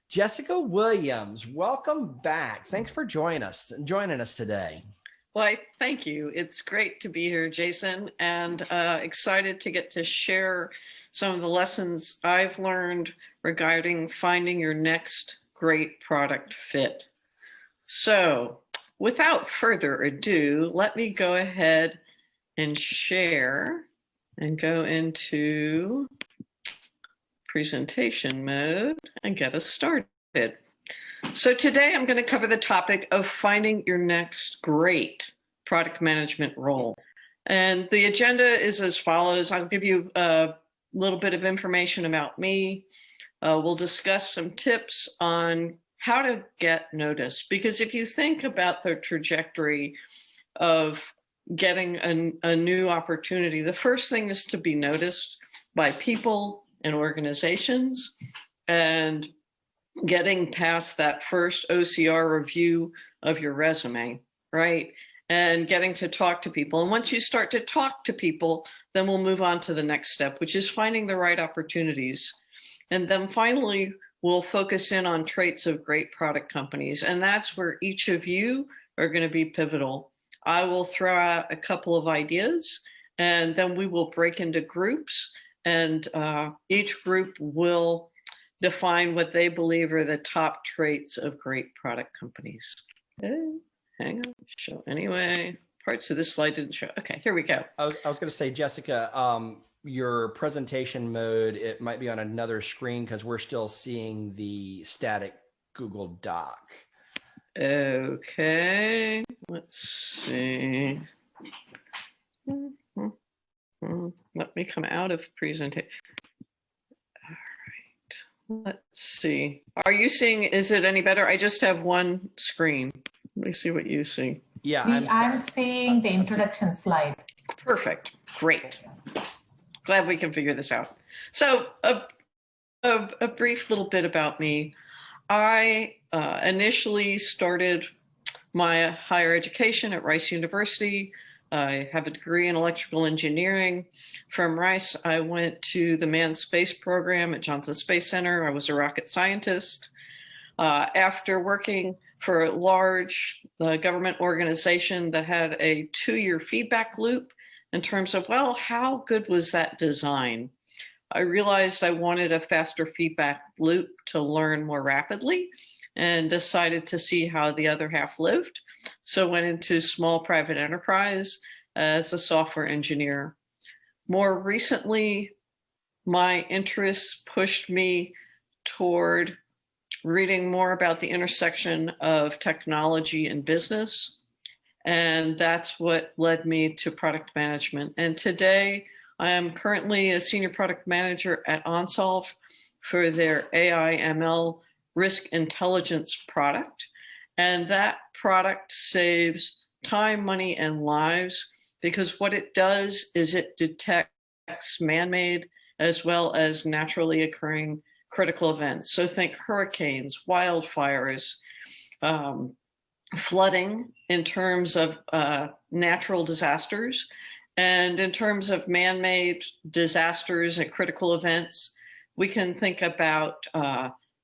Jessica Williams, welcome back. Thanks for joining us today. Well, thank you. It's great to be here, Jason, and excited to get to share some of the lessons I've learned regarding finding your next great product fit. So without further ado, let me go ahead and share and go into presentation mode and get us started. So today I'm going to cover the topic of finding your next great product management role. And the agenda is as follows. I'll give you a little bit of information about me. We'll discuss some tips on how to get noticed. Because if you think about the trajectory of getting a new opportunity, the first thing is to be noticed by people and organizations, and getting past that first OCR review of your resume, right? And getting to talk to people. And once you start to talk to people, then we'll move on to the next step, which is finding the right opportunities. And then finally, we'll focus in on traits of great product companies. And that's where each of you are going to be pivotal. I will throw out a couple of ideas, and then we will break into groups, and each group will define what they believe are the top traits of great product companies. Okay, hang on, show anyway. Parts of this slide didn't show. Okay, here we go. I was going to say, Jessica, your presentation mode, it might be on another screen because we're still seeing the static Google Doc. Okay, let's see. Let me come out of presentation. Let's see. Are you seeing, is it any better? I just have one screen. Let me see what you see. Yeah, I'm seeing the introduction slide. Perfect. Great. Glad we can figure this out. So a brief little bit about me. I initially started my higher education at Rice University. I have a degree in electrical engineering. From Rice, I went to the manned space program at Johnson Space Center. I was a rocket scientist. After working for a large government organization that had a 2-year feedback loop in terms of, well, how good was that design? I realized I wanted a faster feedback loop to learn more rapidly, and decided to see how the other half lived. So went into small private enterprise as a software engineer. More recently, my interests pushed me toward reading more about the intersection of technology and business. And that's what led me to product management. And today, I am currently a senior product manager at OnSolve for their AI ML risk intelligence product. And that product saves time, money, and lives, because what it does is it detects man-made as well as naturally occurring critical events. So think hurricanes, wildfires, flooding in terms of natural disasters, and in terms of man-made disasters and critical events, we can think about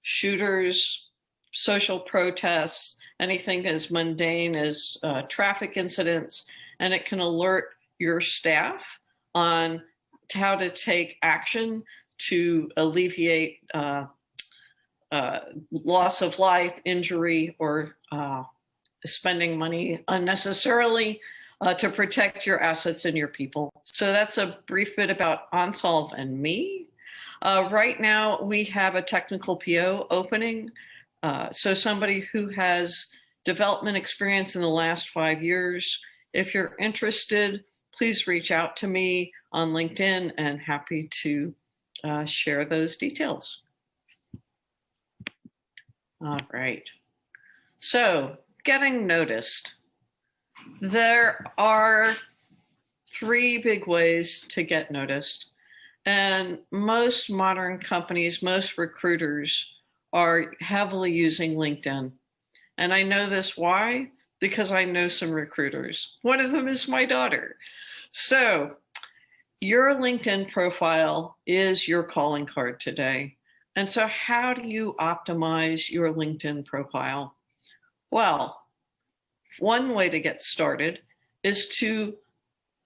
shooters, social protests, anything as mundane as traffic incidents, and it can alert your staff on how to take action to alleviate loss of life, injury, or spending money unnecessarily to protect your assets and your people. So that's a brief bit about OnSolve and me. Right now, we have a technical PO opening. So somebody who has development experience in the last 5 years. If you're interested, please reach out to me on LinkedIn, and happy to share those details. All right. So getting noticed. There are 3 big ways to get noticed. And most modern companies, most recruiters are heavily using LinkedIn. And I know this why? Because I know some recruiters. One of them is my daughter. So your LinkedIn profile is your calling card today. And so how do you optimize your LinkedIn profile? Well, one way to get started is to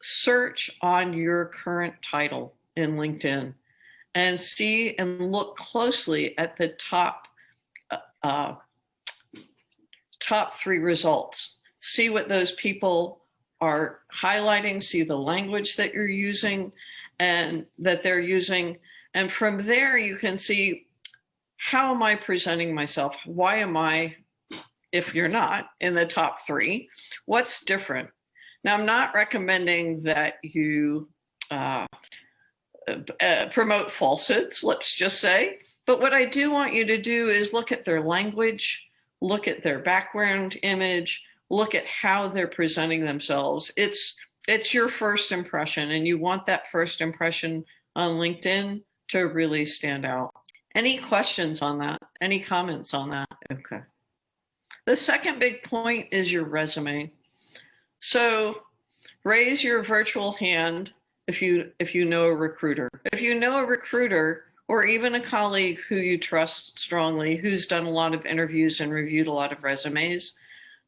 search on your current title in LinkedIn and see and look closely at the top 3 results. See what those people are highlighting, see the language that you're using and that they're using. And from there, you can see, how am I presenting myself? Why am I, if you're not, in the top 3? What's different? Now, I'm not recommending that you promote falsehoods, let's just say. But what I do want you to do is look at their language, look at their background image, look at how they're presenting themselves. It's your first impression, and you want that first impression on LinkedIn to really stand out. Any questions on that? Any comments on that? Okay. The second big point is your resume. So raise your virtual hand if you know a recruiter. If you know a recruiter or even a colleague who you trust strongly, who's done a lot of interviews and reviewed a lot of resumes,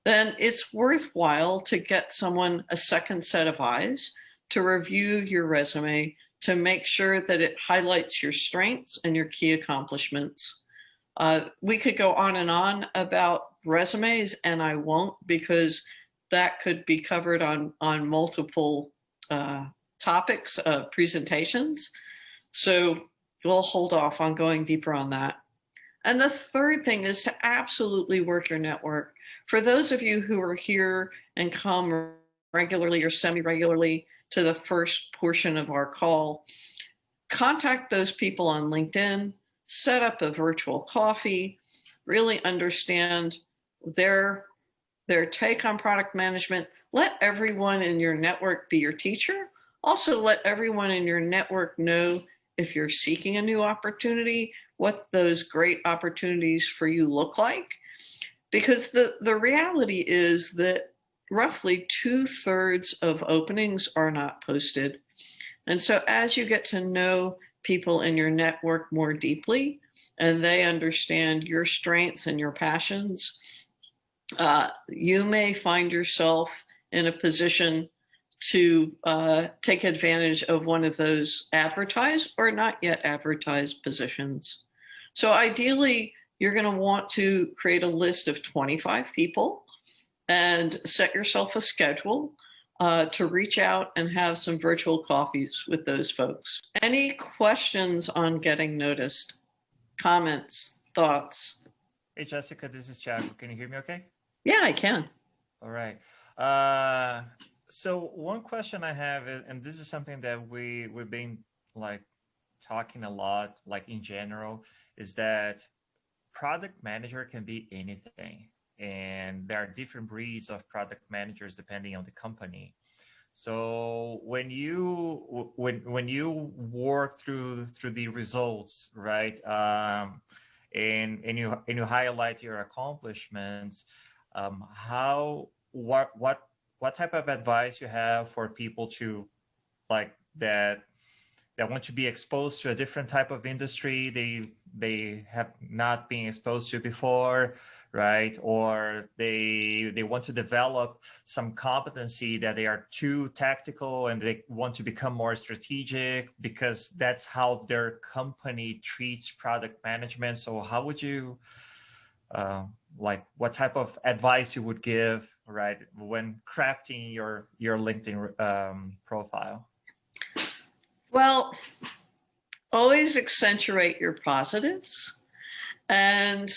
then it's worthwhile to get someone a second set of eyes to review your resume to make sure that it highlights your strengths and your key accomplishments. We could go on and on about resumes, and I won't, because that could be covered on multiple topics of presentations. So we'll hold off on going deeper on that. And the third thing is to absolutely work your network. For those of you who are here and come regularly or semi-regularly to the first portion of our call, contact those people on LinkedIn, set up a virtual coffee, really understand their take on product management. Let everyone in your network be your teacher. Also, let everyone in your network know if you're seeking a new opportunity, what those great opportunities for you look like. Because the reality is that roughly 2/3 of openings are not posted. And so as you get to know people in your network more deeply, and they understand your strengths and your passions, you may find yourself in a position to take advantage of one of those advertised or not yet advertised positions. So ideally, you're going to want to create a list of 25 people and set yourself a schedule to reach out and have some virtual coffees with those folks. Any questions on getting noticed? Comments, thoughts? Hey, Jessica, this is Chad. Can you hear me okay? Yeah, I can. All right. So one question I have is, and this is something that we've been like talking a lot, like in general, is that product manager can be anything. And there are different breeds of product managers depending on the company. So when you work through the results, right, and you highlight your accomplishments, what type of advice you have for people to like that want to be exposed to a different type of industry they have not been exposed to before, right? Or they want to develop some competency that they are too tactical and they want to become more strategic because that's how their company treats product management. So how would you like what type of advice you would give, right, when crafting your LinkedIn profile? Well, always accentuate your positives. And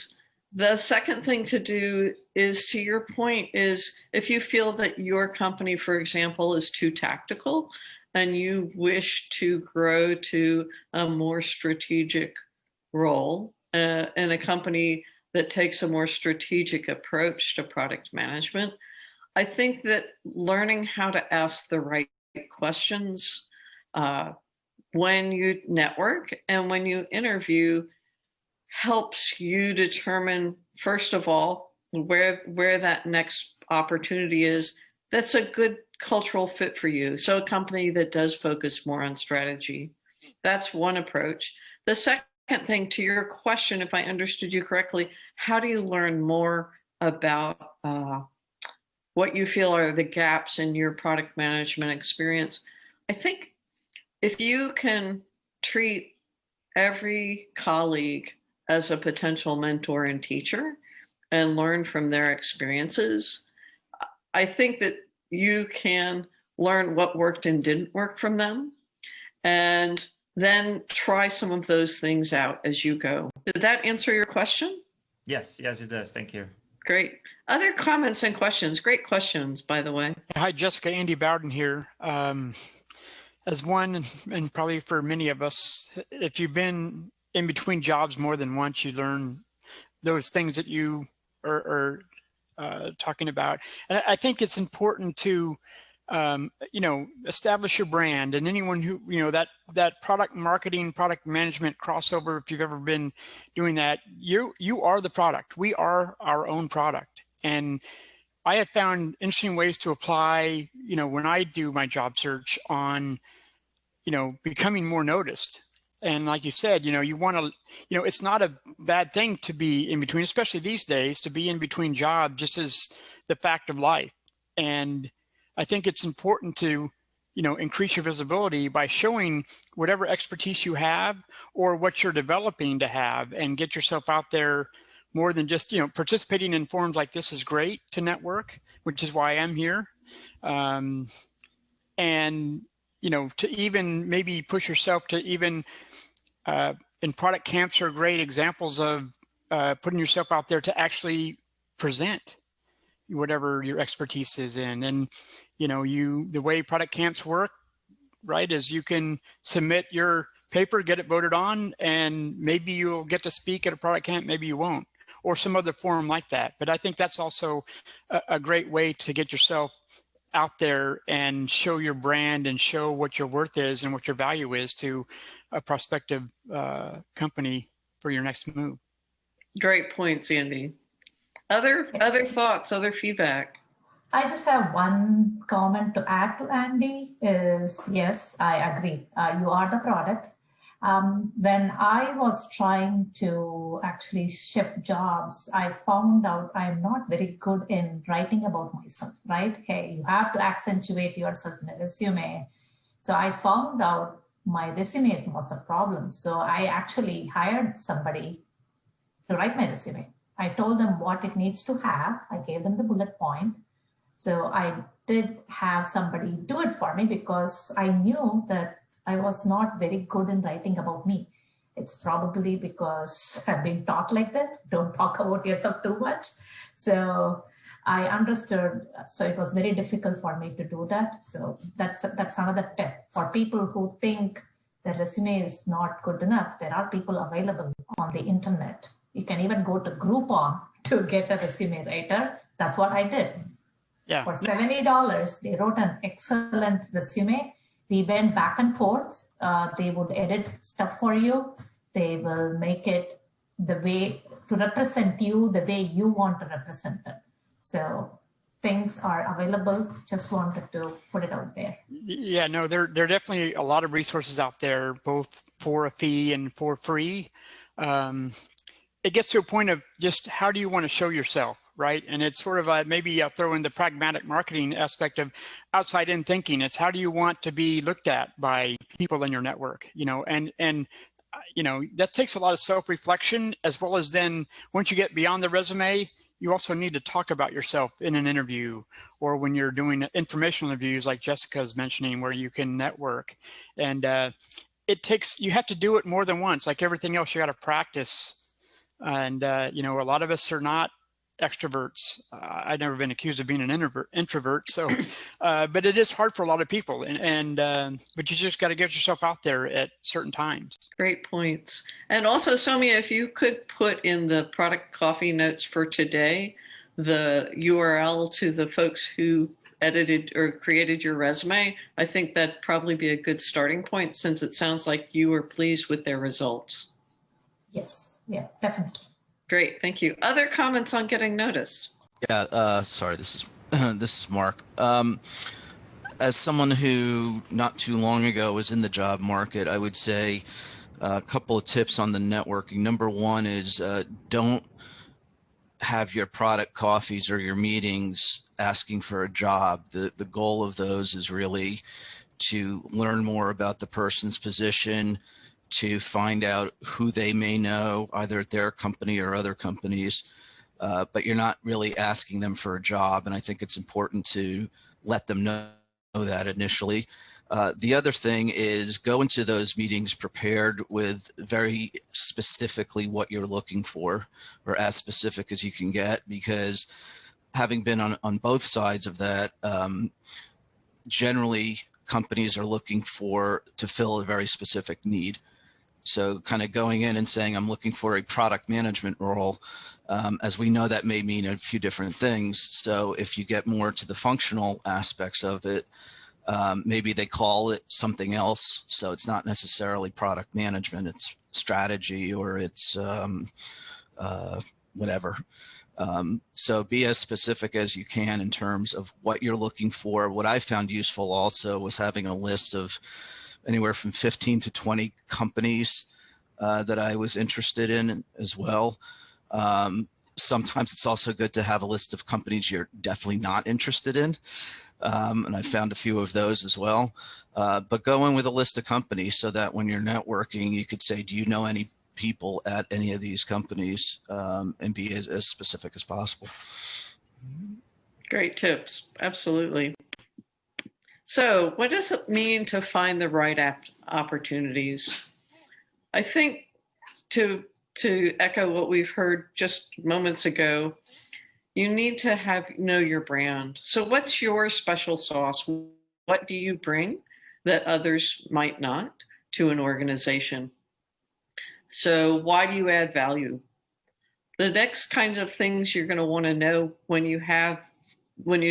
the second thing to do is, to your point, is if you feel that your company, for example, is too tactical and you wish to grow to a more strategic role in a company that takes a more strategic approach to product management, I think that learning how to ask the right questions when you network and when you interview helps you determine, first of all, where that next opportunity is that's a good cultural fit for you. So a company that does focus more on strategy. That's one approach. The second thing to your question, if I understood you correctly, how do you learn more about what you feel are the gaps in your product management experience? I think if you can treat every colleague as a potential mentor and teacher and learn from their experiences, I think that you can learn what worked and didn't work from them, and then try some of those things out as you go. Did that answer your question? Yes, it does. Thank you. Great. Other comments and questions? Great questions, by the way. Hi, Jessica. Andy Bowden here. As one, and probably for many of us, if you've been in between jobs more than once, you learn those things that you are talking about. And I think it's important to, establish your brand, and anyone who, that product marketing, product management crossover, if you've ever been doing that, you are the product. We are our own product. And I have found interesting ways to apply, when I do my job search on, becoming more noticed. And like you said, you want to, it's not a bad thing to be in between, especially these days, to be in between jobs, just as the fact of life. And I think it's important to, increase your visibility by showing whatever expertise you have or what you're developing to have, and get yourself out there more than just, participating in forums like this is great to network, which is why I'm here. And, to even maybe push yourself to even, in product camps are great examples of putting yourself out there to actually present whatever your expertise is in. And, the way product camps work, right, is you can submit your paper, get it voted on, and maybe you'll get to speak at a product camp, maybe you won't, or some other forum like that. But I think that's also a great way to get yourself out there and show your brand and show what your worth is and what your value is to a prospective company for your next move. Great points, Andy. Other thoughts, other feedback? I just have one comment to add to Andy is, yes, I agree. You are the product. When I was trying to actually shift jobs, I found out I'm not very good in writing about myself, right? Hey, you have to accentuate yourself in a resume. So I found out my resume was a problem. So I actually hired somebody to write my resume. I told them what it needs to have. I gave them the bullet point. So I did have somebody do it for me because I knew that I was not very good in writing about me. It's probably because I've been taught like that. Don't talk about yourself too much. So I understood. So it was very difficult for me to do that. So that's another tip for people who think the resume is not good enough. There are people available on the internet. You can even go to Groupon to get a resume writer. That's what I did. Yeah. For $70, they wrote an excellent resume. We went back and forth. They would edit stuff for you. They will make it the way to represent you the way you want to represent it. So things are available. Just wanted to put it out there. Yeah, no, there are definitely a lot of resources out there, both for a fee and for free. It gets to a point of just how do you want to show yourself, right? And it's sort of maybe I'll throw in the pragmatic marketing aspect of outside in thinking. It's how do you want to be looked at by people in your network, and that takes a lot of self-reflection, as well as then once you get beyond the resume, you also need to talk about yourself in an interview or when you're doing informational interviews like Jessica's mentioning, where you can network. And you have to do it more than once. Like everything else, you got to practice. And, a lot of us are not extroverts. I've never been accused of being an introvert. So, but it is hard for a lot of people. But you just got to get yourself out there at certain times. Great points. And also, Soumya, if you could put in the product coffee notes for today, the URL to the folks who edited or created your resume, I think that'd probably be a good starting point, since it sounds like you were pleased with their results. Yes. Yeah, definitely. Great, thank you. Other comments on getting noticed? Yeah, sorry, this is Mark. As someone who not too long ago was in the job market, I would say A couple of tips on the networking. Number one is don't have your product coffees or your meetings asking for a job. The goal of those is really to learn more about the person's position, to find out who they may know, either at their company or other companies, but you're not really asking them for a job. And I think it's important to let them know that initially. The other thing is go into those meetings prepared with very specifically what you're looking for, or as specific as you can get, because having been on both sides of that, generally companies are looking to fill a very specific need. So kind of going in and saying, I'm looking for a product management role, as we know that may mean a few different things. So if you get more to the functional aspects of it, maybe they call it something else. So it's not necessarily product management, it's strategy, or it's whatever. So be as specific as you can in terms of what you're looking for. What I found useful also was having a list of anywhere from 15 to 20 companies that I was interested in as well. Sometimes it's also good to have a list of companies you're definitely not interested in. And I found a few of those as well. But go in with a list of companies so that when you're networking, you could say, do you know any people at any of these companies, and be as specific as possible. Great tips. Absolutely. So what does it mean to find the right opportunities? I think to echo what we've heard just moments ago, you need to know your brand. So what's your special sauce? What do you bring that others might not to an organization? So why do you add value? The next kinds of things you're going to want to know when you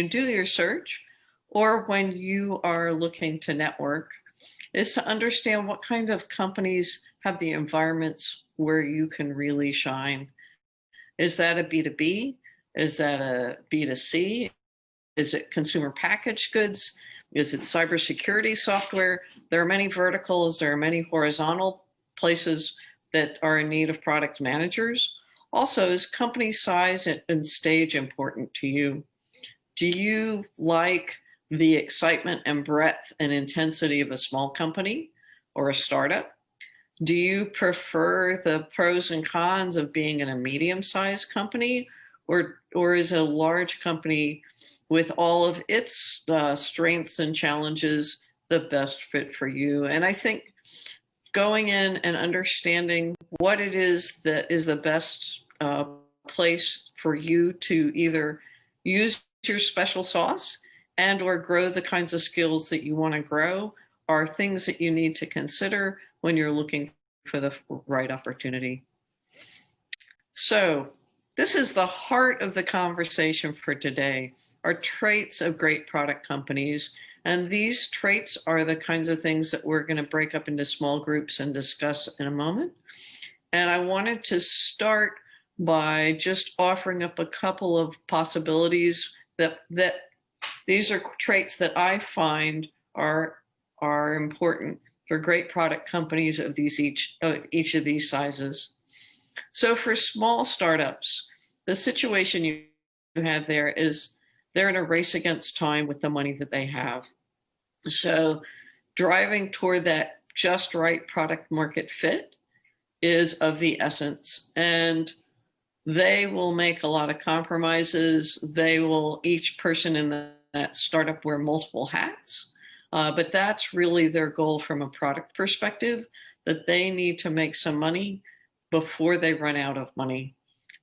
do your search or when you are looking to network is to understand what kind of companies have the environments where you can really shine. Is that a B2B? Is that a B2C? Is it consumer packaged goods? Is it cybersecurity software? There are many verticals, there are many horizontal places that are in need of product managers. Also, is company size and stage important to you? Do you like the excitement and breadth and intensity of a small company or a startup? Do you prefer the pros and cons of being in a medium-sized company, or is a large company with all of its strengths and challenges the best fit for you? And I think going in and understanding what it is that is the best place for you to either use your special sauce and or grow the kinds of skills that you want to grow are things that you need to consider when you're looking for the right opportunity. So this is the heart of the conversation for today, are traits of great product companies. And these traits are the kinds of things that we're going to break up into small groups and discuss in a moment. And I wanted to start by just offering up a couple of possibilities that these are traits that I find are important for great product companies of each of these sizes. So for small startups, the situation you have there is they're in a race against time with the money that they have. So driving toward that just right product market fit is of the essence. And they will make a lot of compromises. Each person in that startup wear multiple hats. But that's really their goal from a product perspective, that they need to make some money before they run out of money.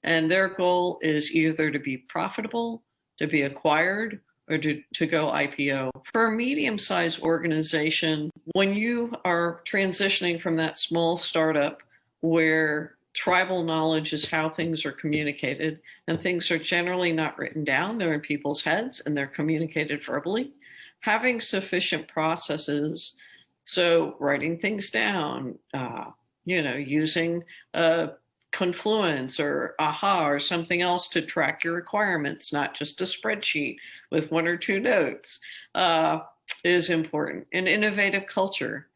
And their goal is either to be profitable, to be acquired, or to go IPO. For a medium-sized organization, when you are transitioning from that small startup where tribal knowledge is how things are communicated and things are generally not written down, they're in people's heads and they're communicated verbally, having sufficient processes, so writing things down, using Confluence or AHA or something else to track your requirements, not just a spreadsheet with 1 or 2 notes, is important. An innovative culture,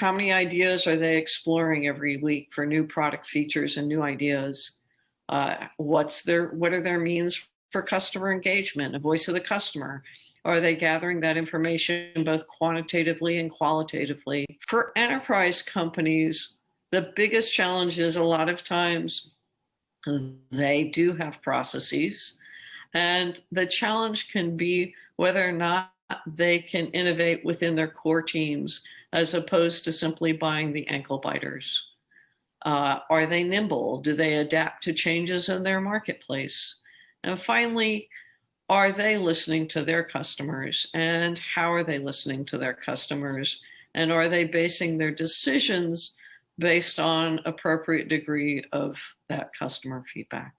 How many ideas are they exploring every week for new product features and new ideas? What are their means for customer engagement, a voice of the customer? Are they gathering that information both quantitatively and qualitatively? For enterprise companies, the biggest challenge is a lot of times they do have processes, and the challenge can be whether or not they can innovate within their core teams as opposed to simply buying the ankle biters. Are they nimble? Do they adapt to changes in their marketplace? And finally, are they listening to their customers? And how are they listening to their customers? And are they basing their decisions based on appropriate degree of that customer feedback?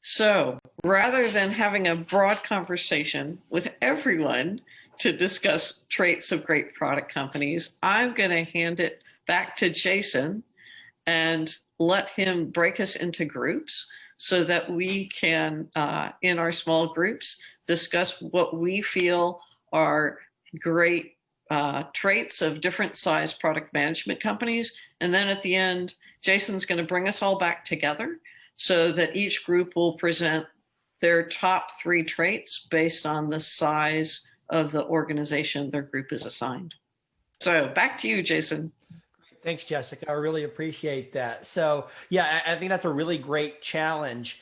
So rather than having a broad conversation with everyone to discuss traits of great product companies, I'm going to hand it back to Jason and let him break us into groups so that we can, in our small groups, discuss what we feel are great traits of different size product management companies. And then at the end, Jason's going to bring us all back together so that each group will present their top 3 traits based on the size of the organization their group is assigned. So back to you, Jason. Thanks, Jessica. I really appreciate that. So yeah, I think that's a really great challenge.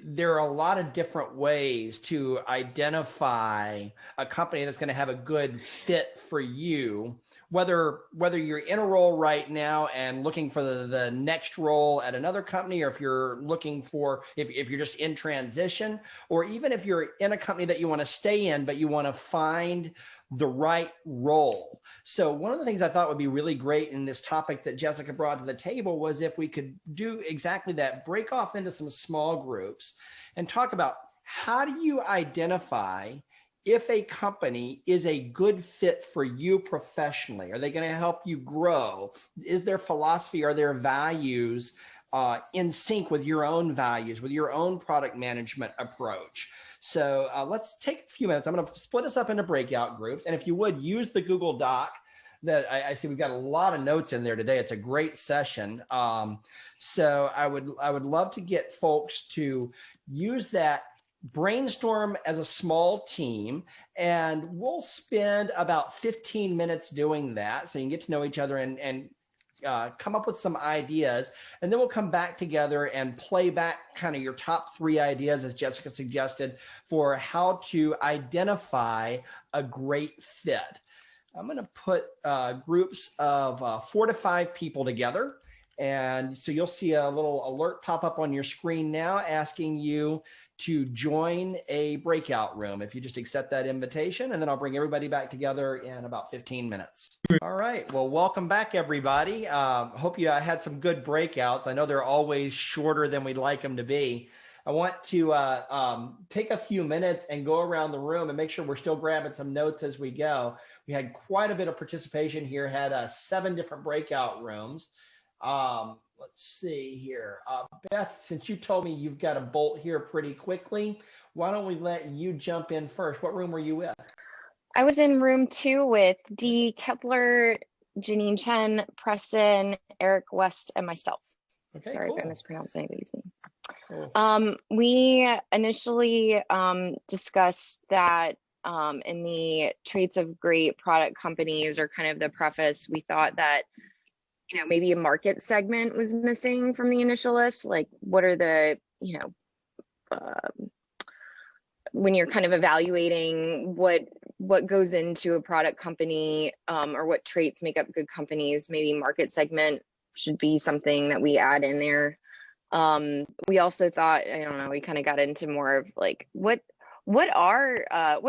There are a lot of different ways to identify a company that's going to have a good fit for you, whether you're in a role right now and looking for the next role at another company, or if you're looking for, if you're just in transition, or even if you're in a company that you want to stay in, but you want to find the right role. So one of the things I thought would be really great in this topic that Jessica brought to the table was if we could do exactly that, break off into some small groups and talk about how do you identify if a company is a good fit for you professionally. Are they going to help you grow? Is their philosophy, are their values in sync with your own values, with your own product management approach? So let's take a few minutes. I'm going to split us up into breakout groups. And if you would, use the Google Doc that I see we've got a lot of notes in there today. It's a great session. So I would love to get folks to use that, brainstorm as a small team, and we'll spend about 15 minutes doing that so you can get to know each other and come up with some ideas, and then we'll come back together and play back kind of your top 3 ideas, as Jessica suggested, for how to identify a great fit. I'm going to put groups of 4 to 5 people together. And so you'll see a little alert pop up on your screen now asking you to join a breakout room. If you just accept that invitation, and then I'll bring everybody back together in about 15 minutes. All right. Well, welcome back, everybody. Hope you had some good breakouts. I know they're always shorter than we'd like them to be. I want to take a few minutes and go around the room and make sure we're still grabbing some notes as we go. We had quite a bit of participation here, had 7 different breakout rooms. Let's see here. Beth, since you told me you've got a bolt here pretty quickly, why don't we let you jump in first? What room were you with? I was in room 2 with Dee Kepler, Janine Chen, Preston, Eric West, and myself. Okay, sorry cool. If I mispronounced anybody's name. Cool. We initially discussed that in the traits of great product companies, or kind of the preface, we thought that maybe a market segment was missing from the initial list. Like, what are the, when you're kind of evaluating what goes into a product company, or what traits make up good companies, maybe market segment should be something that we add in there. We also thought, I don't know, we kind of got into more of like, what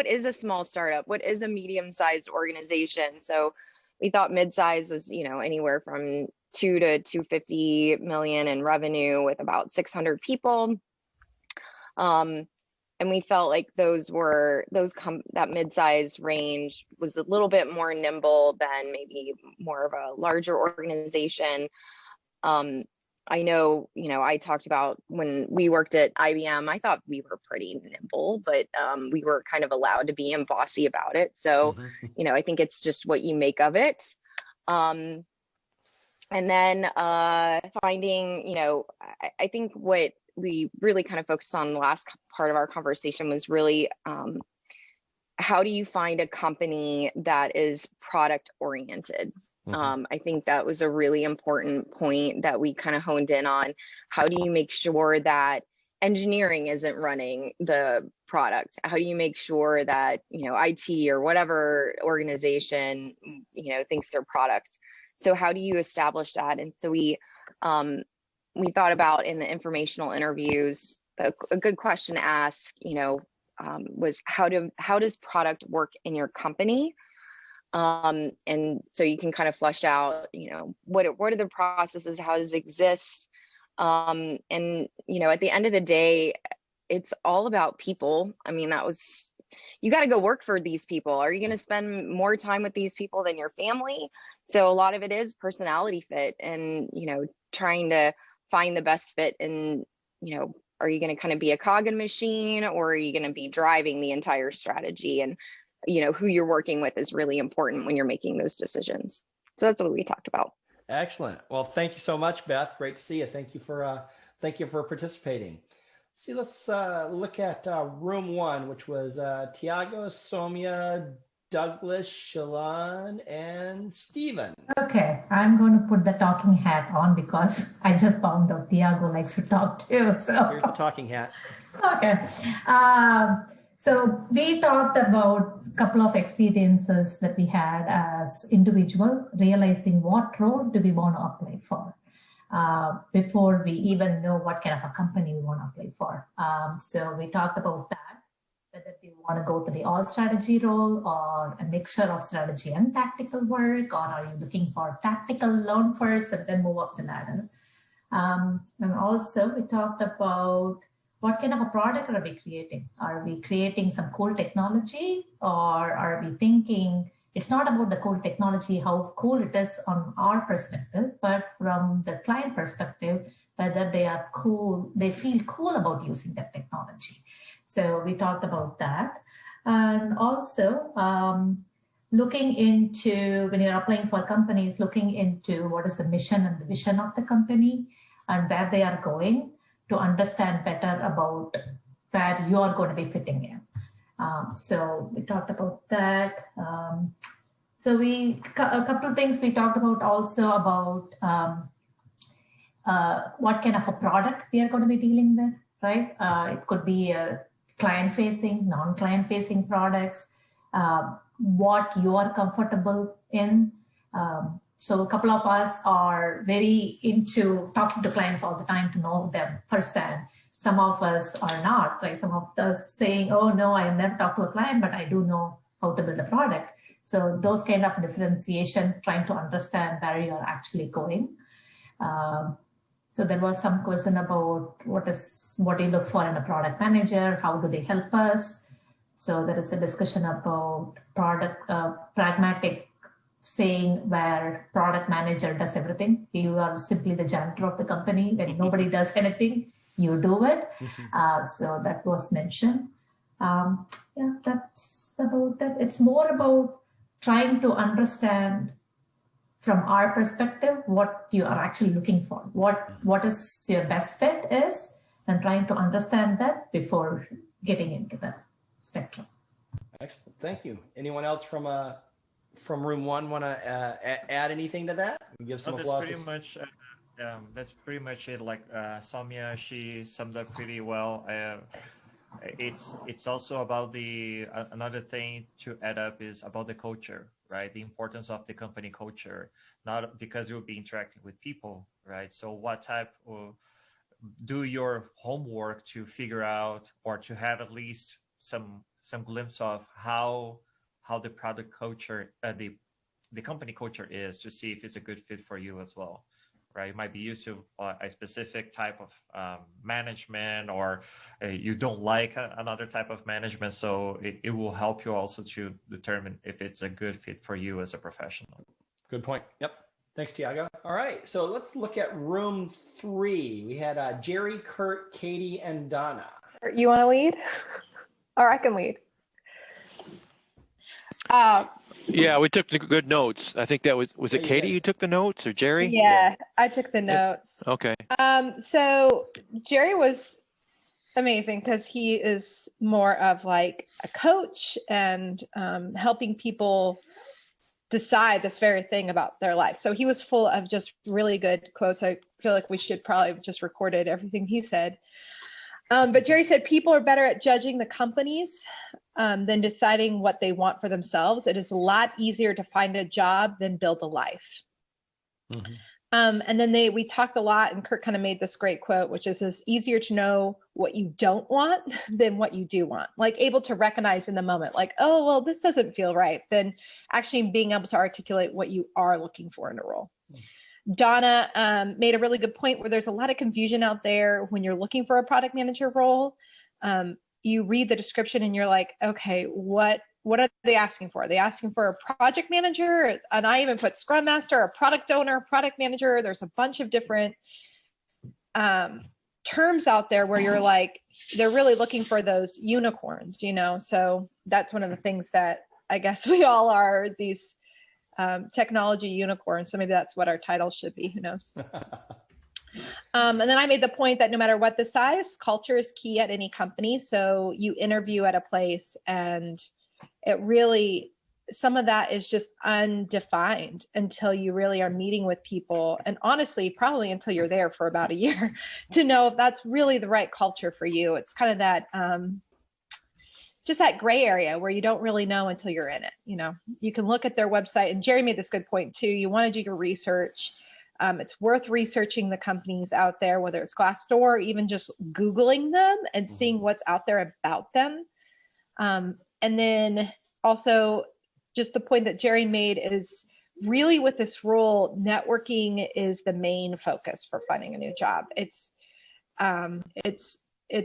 is a small startup? What is a medium-sized organization? So we thought mid-size was, anywhere from 2 to 250 million in revenue with about 600 people. And we felt like that mid-size range was a little bit more nimble than maybe more of a larger organization. I know, I talked about when we worked at IBM, I thought we were pretty nimble, but we were kind of allowed to be bossy about it. So, I think it's just what you make of it. And then finding, you know, I think what we really kind of focused on the last part of our conversation was really how do you find a company that is product oriented? I think that was a really important point that we kind of honed in on. How do you make sure that engineering isn't running the product? How do you make sure that, you know, IT or whatever organization, you know, thinks their product? So how do you establish that? And so we thought about in the informational interviews, a good question to ask, you know, was how does product work in your company? And so you can kind of flesh out, you know, what are the processes, how does it exist? And, you know, at the end of the day, it's all about people. I mean, you got to go work for these people. Are you going to spend more time with these people than your family? So a lot of it is personality fit and, you know, trying to find the best fit. And, you know, are you going to kind of be a cog in machine, or are you going to be driving the entire strategy? And, you know, who you're working with is really important when you're making those decisions. So that's what we talked about. Excellent. Well, thank you so much, Beth. Great to see you. Thank you for participating. See, let's look at room one, which was Tiago, Soumya, Douglas, Shalon, and Stephen. Okay, I'm going to put the talking hat on because I just found out Tiago likes to talk too. So here's the talking hat. Okay. So we talked about a couple of experiences that we had as individual, realizing what role do we want to apply for before we even know what kind of a company we want to apply for. So we talked about that, whether we want to go to the all strategy role or a mixture of strategy and tactical work, or are you looking for tactical learn first and then move up the ladder. And also we talked about what kind of a product are we creating? Are we creating some cool technology, or are we thinking it's not about the cool technology, how cool it is on our perspective, but from the client perspective, whether they are cool, they feel cool about using that technology. So we talked about that. And also looking into, when you're applying for companies, looking into what is the mission and the vision of the company and where they are going, to understand better about where you are going to be fitting in. So we talked about that. So a couple of things we talked about also about what kind of a product we are going to be dealing with, right? It could be a client-facing, non-client-facing products, what you are comfortable in. So a couple of us are very into talking to clients all the time to know them firsthand. Some of us are not, like some of us saying, oh no, I have never talked to a client, but I do know how to build a product. So those kind of differentiation, trying to understand where you are actually going. So there was some question about what do you look for in a product manager? How do they help us? So there is a discussion about product, pragmatic saying where product manager does everything. You are simply the janitor of the company. When nobody does anything, you do it. So that was mentioned. Yeah, that's about it. It's more about trying to understand from our perspective what you are actually looking for, what is your best fit is, and trying to understand that before getting into the spectrum. Excellent, thank you. Anyone else from room one want to add anything to that? Give some applause. That's pretty much it. Like Soumya, she summed up pretty well. It's also about another thing to add up is about the culture, right? The importance of the company culture, not because you'll be interacting with people, right? So what type of, do your homework to figure out, or to have at least some glimpse of how the product culture, the company culture is, to see if it's a good fit for you as well, right? You might be used to a specific type of management, or you don't like another type of management. So it will help you also to determine if it's a good fit for you as a professional. Good point. Yep. Thanks, Tiago. All right. So let's look at room 3. We had Jerry, Kurt, Katie, and Donna. You want to lead? Or I can lead. Yeah, we took the good notes. I think that was it Katie who took the notes, or Jerry? Yeah, I took the notes. Okay. So Jerry was amazing because he is more of like a coach and helping people decide this very thing about their life. So he was full of just really good quotes. I feel like we should probably have just recorded everything he said. But Jerry said people are better at judging the companies than deciding what they want for themselves. It is a lot easier to find a job than build a life. Mm-hmm. And then we talked a lot, and Kurt kind of made this great quote, which is it's easier to know what you don't want than what you do want. Like able to recognize in the moment, like, oh, well, this doesn't feel right. Then actually being able to articulate what you are looking for in a role. Donna made a really good point where there's a lot of confusion out there when you're looking for a product manager role. You read the description and you're like, okay, what are they asking for? Are they asking for a project manager? And I even put scrum master, a product owner, product manager. There's a bunch of different terms out there where you're like, they're really looking for those unicorns, you know? So that's one of the things that I guess we all are, these technology unicorns. So maybe that's what our title should be, who knows? And then I made the point that no matter what the size, culture is key at any company. So you interview at a place and it really, some of that is just undefined until you really are meeting with people. And honestly, probably until you're there for about a year to know if that's really the right culture for you. It's kind of that, just that gray area where you don't really know until you're in it. You know, you can look at their website, and Jerry made this good point too. You want to do your research. It's worth researching the companies out there, whether it's Glassdoor or even just Googling them and seeing what's out there about them. And then also just the point that Jerry made is really with this role, networking is the main focus for finding a new job. It's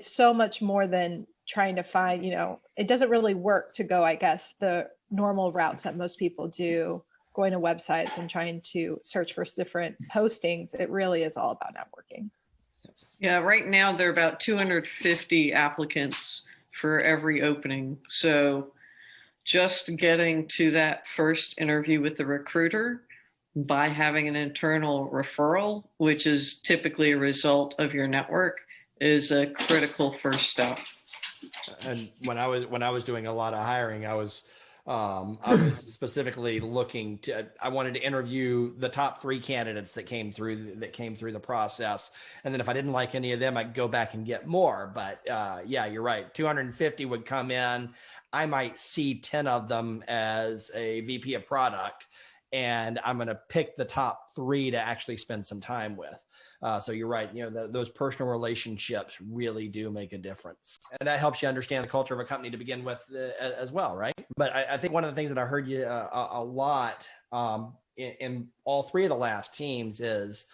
so much more than trying to find, you know, it doesn't really work to go, I guess, the normal routes that most people do, going to websites and trying to search for different postings. It really is all about networking. Yeah, right now there are about 250 applicants for every opening. So just getting to that first interview with the recruiter by having an internal referral, which is typically a result of your network, is a critical first step. And when I was doing a lot of hiring, I was specifically looking to, I wanted to interview the top 3 candidates that came through the process. And then if I didn't like any of them, I'd go back and get more. But yeah, you're right. 250 would come in. I might see 10 of them as a VP of product, and I'm going to pick the top 3 to actually spend some time with. So you're right. You know, those personal relationships really do make a difference. And that helps you understand the culture of a company to begin with as well, right? But I think one of the things that I heard you a lot in all 3 of the last teams is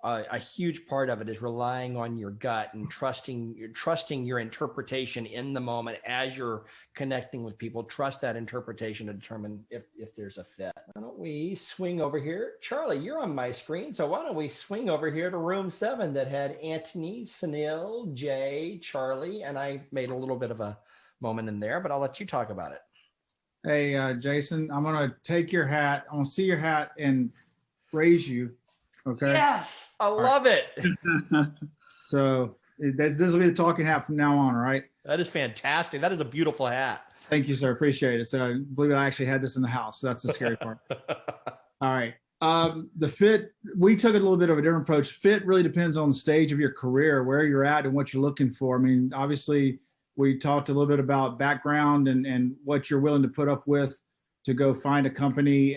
a huge part of it is relying on your gut and trusting your interpretation in the moment as you're connecting with people. Trust that interpretation to determine if there's a fit. Why don't we swing over here? Charlie, you're on my screen, so why don't we swing over here to room 7 that had Anthony, Sunil, Jay, Charlie, and I made a little bit of a moment in there, but I'll let you talk about it. Hey, Jason, I'm going to take your hat. I want to see your hat and raise you. Okay. Yes, I love it. So this will be the talking hat from now on, all right? That is fantastic. That is a beautiful hat. Thank you, sir. Appreciate it. So I believe it, I actually had this in the house. So that's the scary part. All right. The fit, we took a little bit of a different approach. Fit really depends on the stage of your career, where you're at and what you're looking for. I mean, obviously, we talked a little bit about background and what you're willing to put up with to go find a company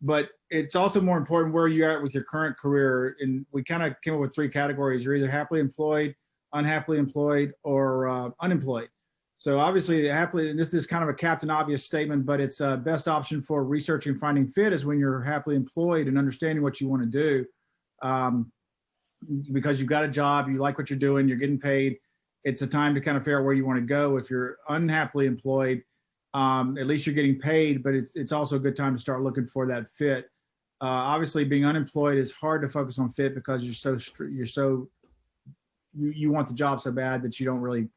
but it's also more important where you're at with your current career. And we kind of came up with 3 categories. You're either happily employed, unhappily employed, or unemployed. So obviously, happily, this is kind of a Captain Obvious statement, but it's best option for researching and finding fit is when you're happily employed and understanding what you want to do. Because you've got a job, you like what you're doing, you're getting paid. It's a time to kind of figure out where you want to go. If you're unhappily employed, at least you're getting paid, but it's also a good time to start looking for that fit. Obviously, being unemployed is hard to focus on fit because you want the job so bad that you don't really,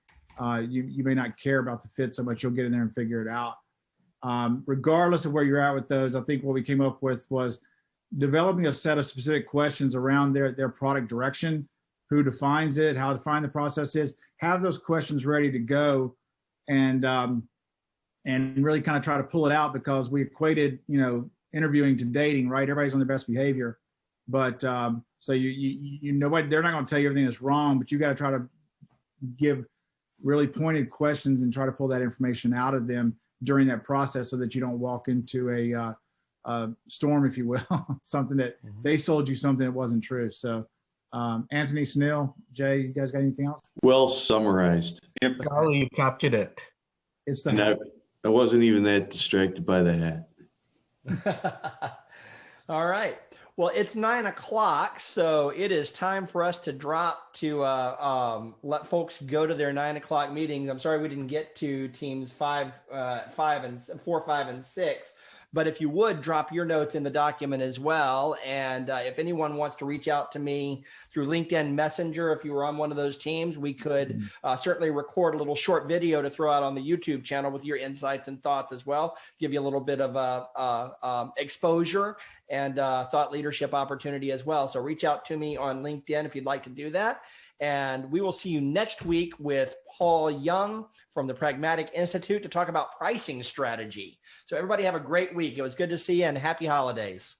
you may not care about the fit so much. You'll get in there and figure it out. Regardless of where you're at with those, I think what we came up with was developing a set of specific questions around their product direction, who defines it, how defined the process is, have those questions ready to go, and really kind of try to pull it out, because we equated, interviewing to dating, right? Everybody's on their best behavior, but so you nobody, they're not going to tell you everything that's wrong, but you got to try to give really pointed questions and try to pull that information out of them during that process, so that you don't walk into a storm, if you will, something that they sold you something that wasn't true. So Anthony, Snell, Jay, you guys got anything else? Well summarized. Yep, Carly, you captured it. It's the And I wasn't even that distracted by the hat. All right. Well, it's 9 o'clock, so it is time for us to drop to let folks go to their 9 o'clock meetings. I'm sorry we didn't get to teams 4, 5, and 6. But if you would, drop your notes in the document as well. And if anyone wants to reach out to me through LinkedIn Messenger, if you were on one of those teams, we could certainly record a little short video to throw out on the YouTube channel with your insights and thoughts as well. Give you a little bit of exposure and thought leadership opportunity as well. So reach out to me on LinkedIn if you'd like to do that. And we will see you next week with Paul Young from the Pragmatic Institute to talk about pricing strategy. So everybody have a great week. It was good to see you, and happy holidays.